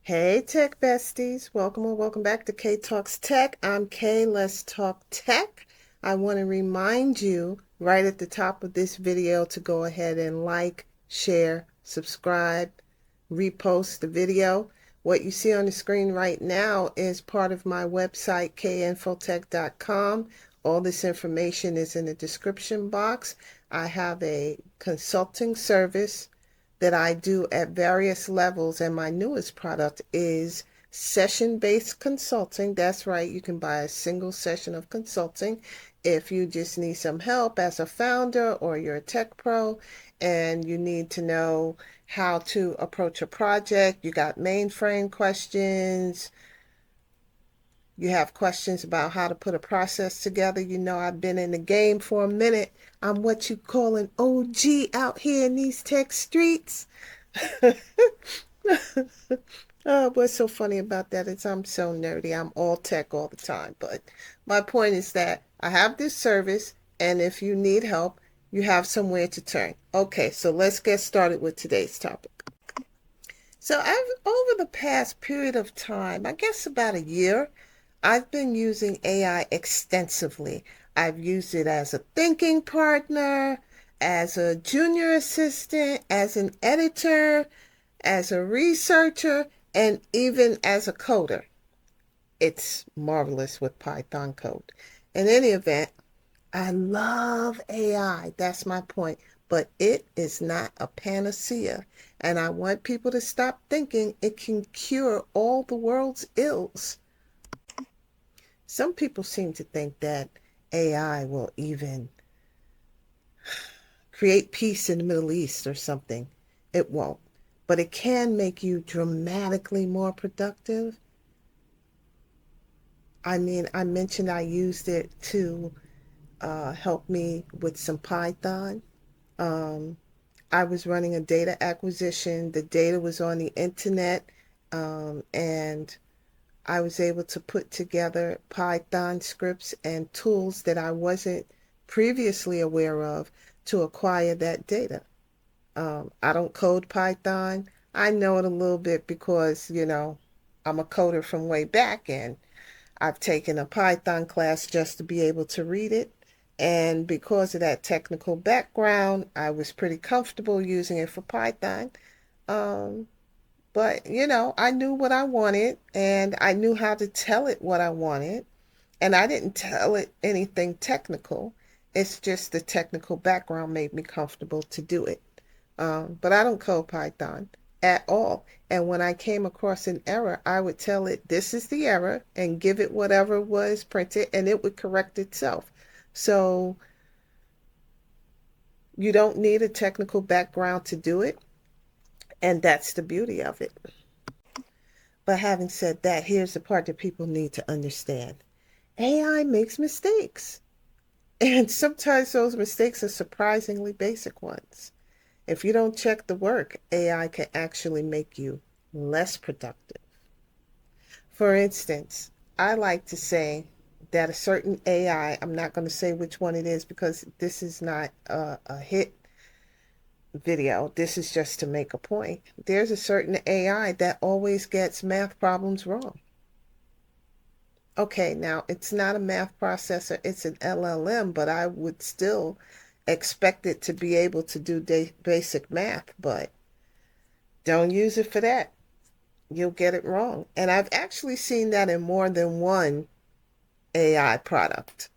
Hey, tech besties. Welcome or welcome back to K Talks Tech. I'm Kay. Let's talk tech. I want to remind you right at the top of this video to go ahead and like, share, subscribe, repost the video. What you see on the screen right now is part of my website, kinfotech.com. All this information is in the description box. I have a consulting service that I do at various levels, and my newest product is session-based consulting. That's right, you can buy a single session of consulting if you just need some help as a founder or you're a tech pro and you need to know how to approach a project. You got mainframe questions, you have questions about how to put a process together. You know, I've been in the game for a minute. I'm what you call an OG out here in these tech streets. What's so funny about that is I'm so nerdy. I'm all tech all the time. But my point is that I have this service, and if you need help, you have somewhere to turn. Okay, so let's get started with today's topic. So over the past period of time, I guess about a year, I've been using AI extensively. I've used it as a thinking partner, as a junior assistant, as an editor, as a researcher, and even as a coder. It's marvelous with Python code. In any event, I love AI. That's my point. But it is not a panacea. And I want people to stop thinking it can cure all the world's ills. Some people seem to think that AI will even create peace in the Middle East or something. It won't. But it can make you dramatically more productive. I mean, I mentioned I used it to help me with some Python. Um, I was running a data acquisition. The data was on the internet, and I was able to put together Python scripts and tools that I wasn't previously aware of to acquire that data. I don't code Python. I know it a little bit because, I'm a coder from way back, and I've taken a Python class just to be able to read it. And because of that technical background, I was pretty comfortable using it for Python. Um, but, I knew what I wanted and I knew how to tell it what I wanted. And I didn't tell it anything technical. It's just the technical background made me comfortable to do it. But I don't code Python at all. And when I came across an error, I would tell it, this is the error, and give it whatever was printed, and it would correct itself. So you don't need a technical background to do it. And that's the beauty of it. But having said that, here's the part that people need to understand. AI makes mistakes. And sometimes those mistakes are surprisingly basic ones. If you don't check the work, AI can actually make you less productive. For instance, I like to say that a certain AI, I'm not going to say which one it is because this is not a hit video. This is just to make a point. There's a certain AI that always gets math problems wrong. Okay, now it's not a math processor, it's an LLM, but I would still expect it to be able to do basic math, but don't use it for that. You'll get it wrong. And I've actually seen that in more than one AI product.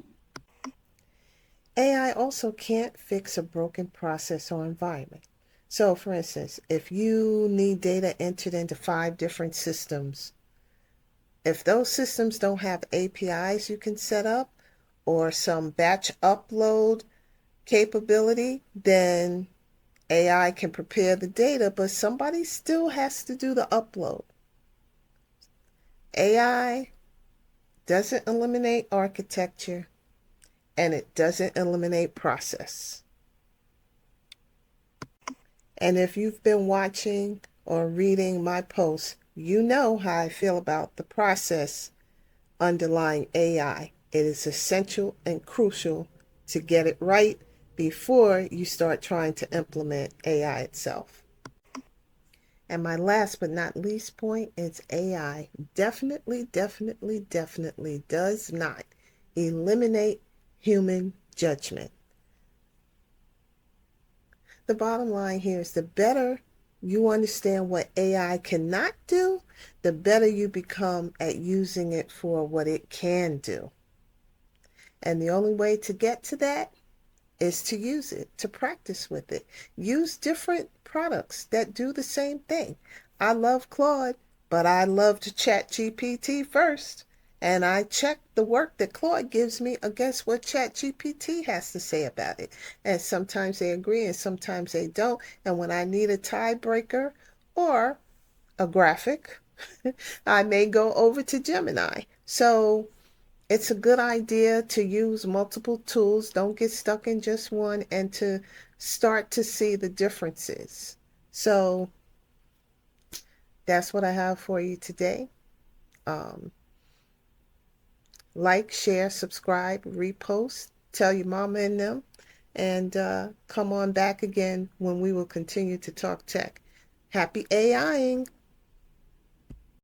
AI also can't fix a broken process or environment. So, for instance, if you need data entered into 5 different systems, if those systems don't have APIs you can set up or some batch upload capability, then AI can prepare the data, but somebody still has to do the upload. AI doesn't eliminate architecture and it doesn't eliminate process. And if you've been watching or reading my posts, you know how I feel about the process underlying AI. It is essential and crucial to get it right before you start trying to implement AI itself. And my last but not least point is AI definitely, definitely, definitely does not eliminate human judgment. The bottom line here is the better you understand what AI cannot do, the better you become at using it for what it can do. And the only way to get to that is to use it, to practice with it. Use different products that do the same thing. I love Claude, but I love to chat GPT first. And I check the work that Claude gives me against what Chat GPT has to say about it. And sometimes they agree and sometimes they don't. And when I need a tiebreaker or a graphic, I may go over to Gemini. So it's a good idea to use multiple tools. Don't get stuck in just one and to start to see the differences. So that's what I have for you today. Um, like, share, subscribe, repost, tell your mama and them, and come on back again when we will continue to talk tech. Happy AIing.